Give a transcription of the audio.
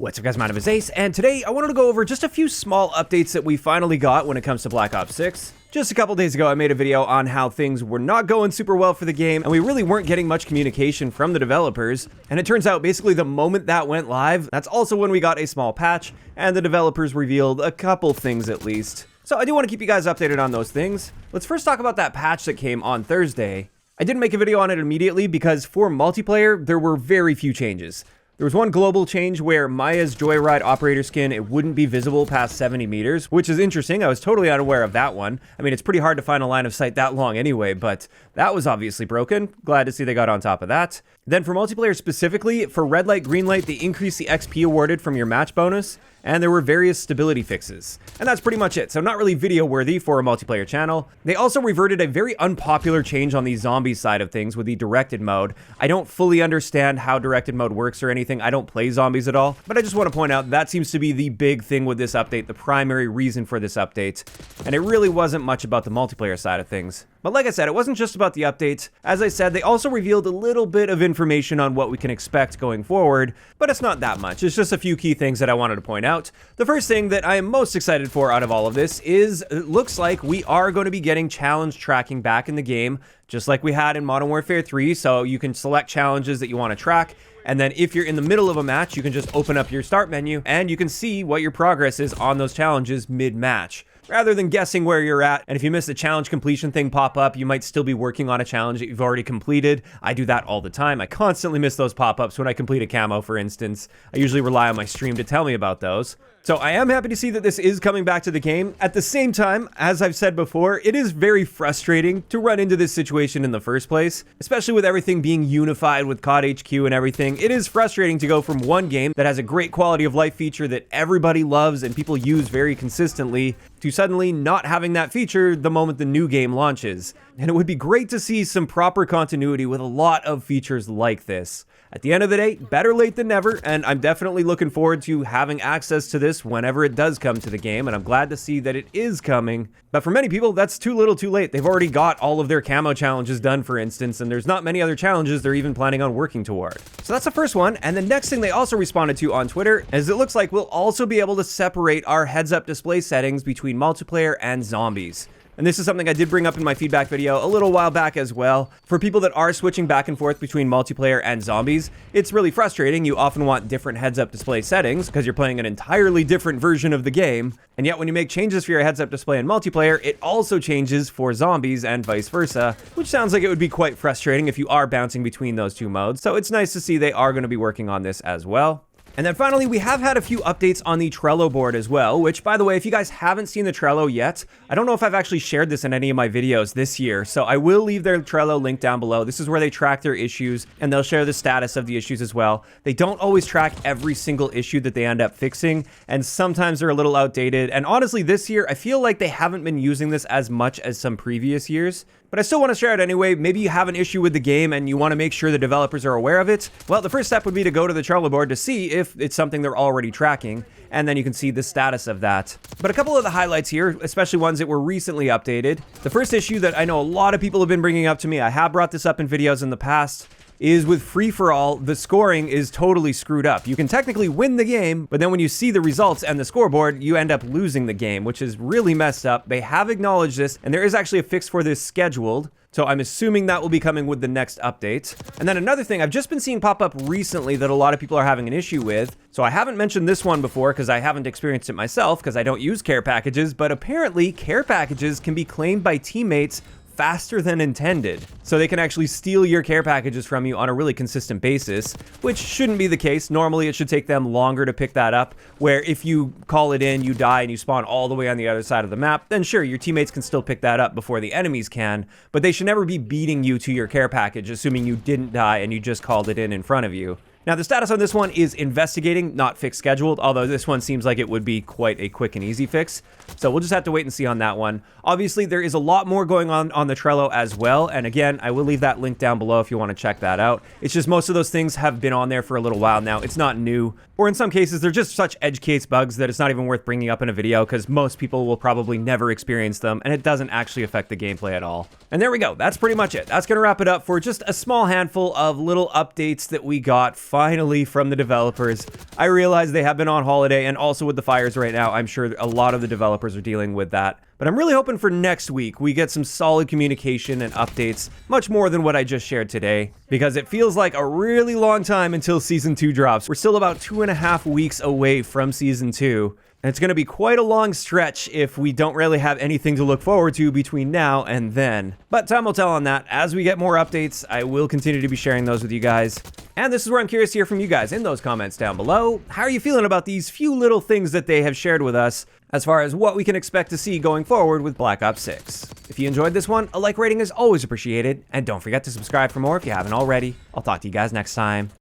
What's up guys, my name is Ace, and today I wanted to go over just a few small updates that we finally got when it comes to Black Ops 6. Just a couple days ago I made a video on how things were not going super well for the game, and we really weren't getting much communication from the developers, and it turns out basically the moment that went live, that's also when we got a small patch, and the developers revealed a couple things at least. So I do want to keep you guys updated on those things. Let's first talk about that patch that came on Thursday. I didn't make a video on it immediately because for multiplayer, there were very few changes. There was one global change where Maya's Joyride operator skin, it wouldn't be visible past 70 meters, which is interesting. I was totally unaware of that one. I mean, it's pretty hard to find a line of sight that long anyway, but that was obviously broken. Glad to see they got on top of that. Then for multiplayer specifically, for red light, green light, they increased the XP awarded from your match bonus, and there were various stability fixes. And that's pretty much it, so not really video worthy for a multiplayer channel. They also reverted a very unpopular change on the zombie side of things with the directed mode. I don't fully understand how directed mode works or anything. I don't play zombies at all, but I just want to point out that seems to be the big thing with this update, the primary reason for this update. And it really wasn't much about the multiplayer side of things. But like I said, it wasn't just about the updates. As I said, they also revealed a little bit of information on what we can expect going forward, but it's not that much. It's just a few key things that I wanted to point out. The first thing that I am most excited for out of all of this is it looks like we are going to be getting challenge tracking back in the game, just like we had in Modern Warfare 3, so you can select challenges that you want to track, and then if you're in the middle of a match, you can just open up your start menu, and you can see what your progress is on those challenges mid-match, rather than guessing where you're at. And if you miss the challenge completion thing pop up, you might still be working on a challenge that you've already completed. I do that all the time. I constantly miss those pop-ups when I complete a camo, for instance. I usually rely on my stream to tell me about those. So I am happy to see that this is coming back to the game. At the same time, as I've said before, it is very frustrating to run into this situation in the first place, especially with everything being unified with COD HQ and everything. It is frustrating to go from one game that has a great quality of life feature that everybody loves and people use very consistently to suddenly not having that feature the moment the new game launches. And it would be great to see some proper continuity with a lot of features like this. At the end of the day, better late than never, and I'm definitely looking forward to having access to this whenever it does come to the game, and I'm glad to see that it is coming. But for many people, that's too little too late. They've already got all of their camo challenges done, for instance, and there's not many other challenges they're even planning on working toward. So that's the first one, and the next thing they also responded to on Twitter is it looks like we'll also be able to separate our heads-up display settings between multiplayer and zombies. And this is something I did bring up in my feedback video a little while back as well. For people that are switching back and forth between multiplayer and zombies, it's really frustrating. You often want different heads-up display settings because you're playing an entirely different version of the game. And yet when you make changes for your heads-up display in multiplayer, it also changes for zombies and vice versa, which sounds like it would be quite frustrating if you are bouncing between those two modes. So it's nice to see they are going to be working on this as well. And then finally, we have had a few updates on the Trello board as well, which, by the way, if you guys haven't seen the Trello yet, I don't know if I've actually shared this in any of my videos this year, so I will leave their Trello link down below. This is where they track their issues, and they'll share the status of the issues as well. They don't always track every single issue that they end up fixing, and sometimes they're a little outdated. And honestly, this year, I feel like they haven't been using this as much as some previous years. But I still want to share it anyway. Maybe you have an issue with the game and you want to make sure the developers are aware of it. Well, the first step would be to go to the Trello board to see if it's something they're already tracking, and then you can see the status of that. But a couple of the highlights here, especially ones that were recently updated. The first issue that I know a lot of people have been bringing up to me, I have brought this up in videos in the past, is with free-for-all, the scoring is totally screwed up. You can technically win the game, but then when you see the results and the scoreboard, you end up losing the game, which is really messed up. They have acknowledged this, and there is actually a fix for this scheduled, so I'm assuming that will be coming with the next update. And then another thing I've just been seeing pop up recently that a lot of people are having an issue with, so I haven't mentioned this one before because I haven't experienced it myself because I don't use care packages, but apparently care packages can be claimed by teammates faster than intended. So they can actually steal your care packages from you on a really consistent basis, which shouldn't be the case. Normally it should take them longer to pick that up, where if you call it in, you die and you spawn all the way on the other side of the map, then sure, your teammates can still pick that up before the enemies can, but they should never be beating you to your care package, assuming you didn't die and you just called it in front of you. Now, the status on this one is investigating, not fix scheduled, although this one seems like it would be quite a quick and easy fix. So we'll just have to wait and see on that one. Obviously, there is a lot more going on the Trello as well. And again, I will leave that link down below if you want to check that out. It's just most of those things have been on there for a little while now. It's not new. Or in some cases, they're just such edge case bugs that it's not even worth bringing up in a video because most people will probably never experience them and it doesn't actually affect the gameplay at all. And there we go. That's pretty much it. That's going to wrap it up for just a small handful of little updates that we got finally from the developers. I realize they have been on holiday, and also with the fires right now, I'm sure a lot of the developers are dealing with that. But I'm really hoping for next week we get some solid communication and updates, much more than what I just shared today, because it feels like a really long time until Season 2 drops. We're still about 2.5 weeks away from Season 2. And it's going to be quite a long stretch if we don't really have anything to look forward to between now and then. But time will tell on that. As we get more updates, I will continue to be sharing those with you guys. And this is where I'm curious to hear from you guys in those comments down below. How are you feeling about these few little things that they have shared with us as far as what we can expect to see going forward with Black Ops 6? If you enjoyed this one, a like rating is always appreciated. And don't forget to subscribe for more if you haven't already. I'll talk to you guys next time.